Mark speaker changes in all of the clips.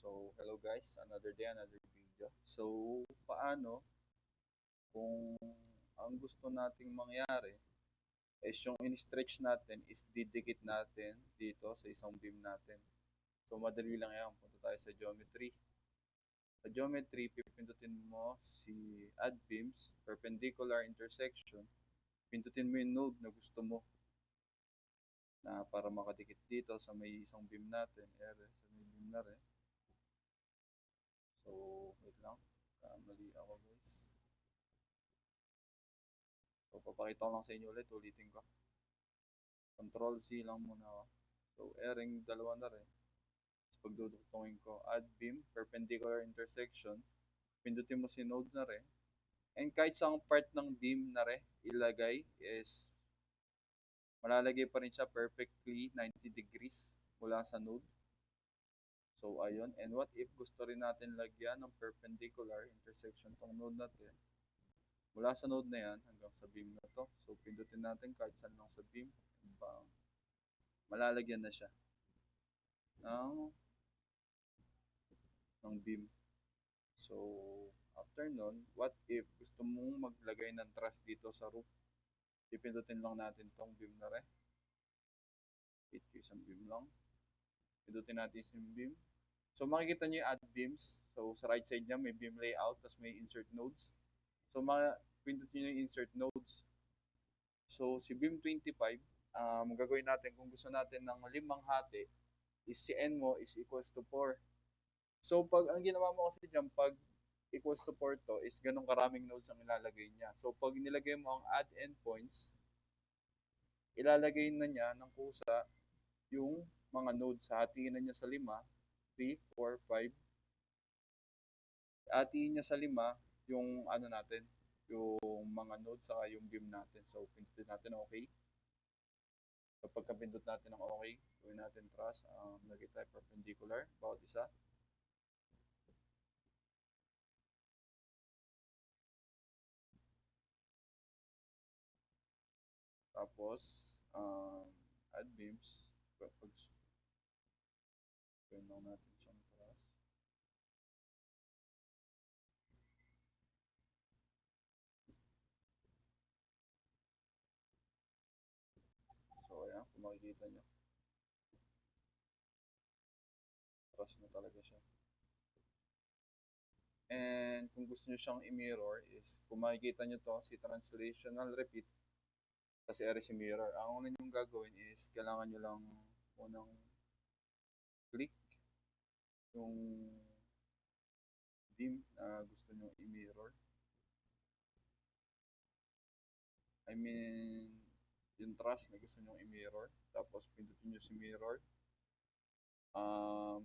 Speaker 1: So, hello guys, another day, another video. So, paano kung ang gusto nating mangyari is yung in-stretch natin is didikit natin dito sa isang beam natin. So, madali lang yan. Punta tayo sa geometry. Sa geometry, pipindutin mo si add beams, perpendicular intersection. Pindutin mo yung node na gusto mo na para makadikit dito sa may isang beam natin. Sa may beam na rin. So, wait lang. Mali ako guys. So, papakita ko lang sa inyo ulit. Ulitin ko. Control C lang muna ako. So, airing dalawa na rin. Tapos pagdudugtungin ko, add beam, perpendicular intersection. Pindutin mo si node na rin. And kahit sa part ng beam na rin, ilagay is malalagay pa rin siya perfectly 90 degrees mula sa node. So, ayun. And what if gusto rin natin lagyan ng perpendicular intersection tong node natin? Mula sa node na yan hanggang sa beam na to. So, pindutin natin kahit saan lang sa beam. Bang. Malalagyan na siya ng beam. So, after nun, what if gusto mong maglagay ng truss dito sa roof? Ipindutin lang natin tong beam na rin. Hit ko isang beam lang. Pindutin natin yung beam. So, makikita nyo yung add beams. So, sa right side niya, may beam layout, tapos may insert nodes. So, pindutin nyo yung insert nodes. So, si beam 25, gagawin natin kung gusto natin ng 5 hati, is si n mo is equals to 4. So, pag ang ginawa mo kasi dyan, pag equals to 4 to, is ganun karaming nodes ang ilalagay niya. So, pag nilagay mo ang add endpoints, ilalagay na niya ng kusa yung mga nodes. Hatiin na niya sa 5, 3, 4, 5. Hatiin niya sa 5 yung ano natin, yung mga nodes saka yung beam natin. So, pindutin natin okay. Kapag kapindot natin ng okay, gawin natin truss, lagay tayo perpendicular, bawat isa. Tapos, add beams. Kapag gawin lang natin siyang truss. So, ayan, kung makikita nyo. Truss na talaga siya. And kung gusto nyo siyang i-mirror is, kung makikita nyo to, si translational repeat, kasi ere si mirror. Ang una nyo gagawin is, kailangan nyo lang unang click yung beam na gusto nyo i-mirror. I mean, yung truss na gusto nyo i-mirror. Tapos, pindutin nyo si mirror.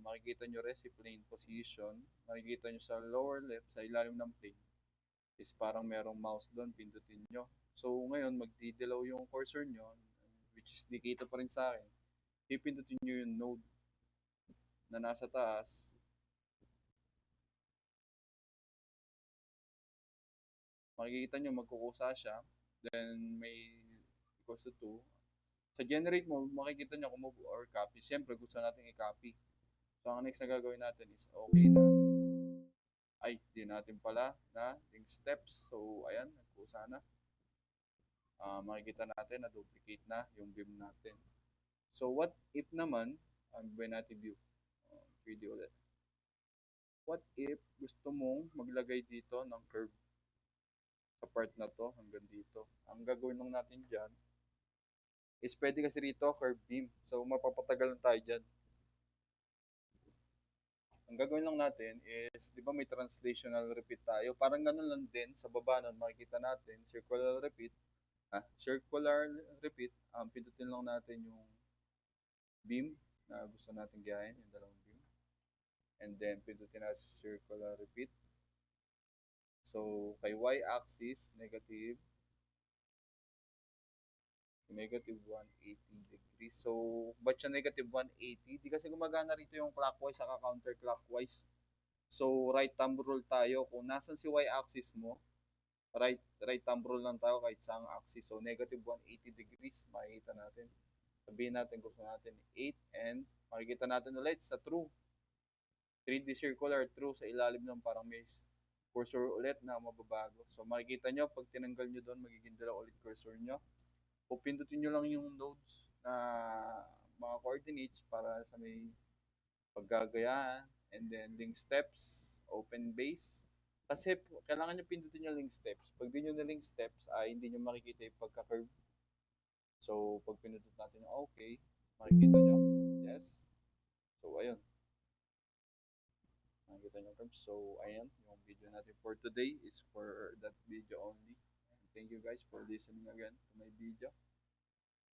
Speaker 1: Makikita nyo rin si plane position. Makikita nyo sa lower left, sa ilalim ng plane, is parang merong mouse doon, pindutin nyo. So, ngayon, magdidilaw yung cursor nyo, which is dikita pa rin sa akin. Pipindutin nyo yung node na nasa taas. Makikita nyo, magkukusa siya. Then, may equals to 2. Sa generate mo, makikita nyo kung move or copy. Siyempre, gusto natin i-copy. So, ang next na gagawin natin is okay na. Ay, di natin pala na yung steps. So, ayan, nagkusa na. Makikita natin na duplicate na yung beam natin. So, what if naman, gawin natin view. 3D ulit. What if gusto mong maglagay dito ng curve sa part na to hanggang dito? Ang gagawin lang natin dyan is pwede kasi rito curve beam. So, mapapatagal lang tayo dyan. Ang gagawin lang natin is, di ba may translational repeat tayo? Parang ganun lang din, sa baba nun, makikita natin, circular repeat. Circular repeat, pindutin lang natin yung beam na gusto natin gayahin, yung dalawang beam. And then, pindutin natin circular repeat. So, kay y-axis, negative 180 degrees. So, ba't siya negative 180? Di kasi gumagana rito yung clockwise saka counterclockwise. So, right thumb rule tayo. Kung nasan si y-axis mo, right thumb rule lang tayo kahit saang axis. So, negative 180 degrees, makikita natin. Sabihin natin gusto natin 8 and makikita natin ulit sa true. 3D circular through sa ilalim ng parang may cursor ulit na mababago. So makikita nyo, pag tinanggal nyo doon, magiging dalawa ulit cursor nyo. O pindutin nyo lang yung nodes na mga coordinates para sa may paggagayahan. And then link steps, open base. Kasi kailangan nyo pindutin yung link steps. Pag di nyo na link steps, ay hindi nyo makikita yung pagka-curve. So pag pindutin natin yung okay, makikita nyo. Yes. So ayun. Nakikita nyo curve. So ayan, yung video natin for today is for that video only. And thank you guys for listening again to my video.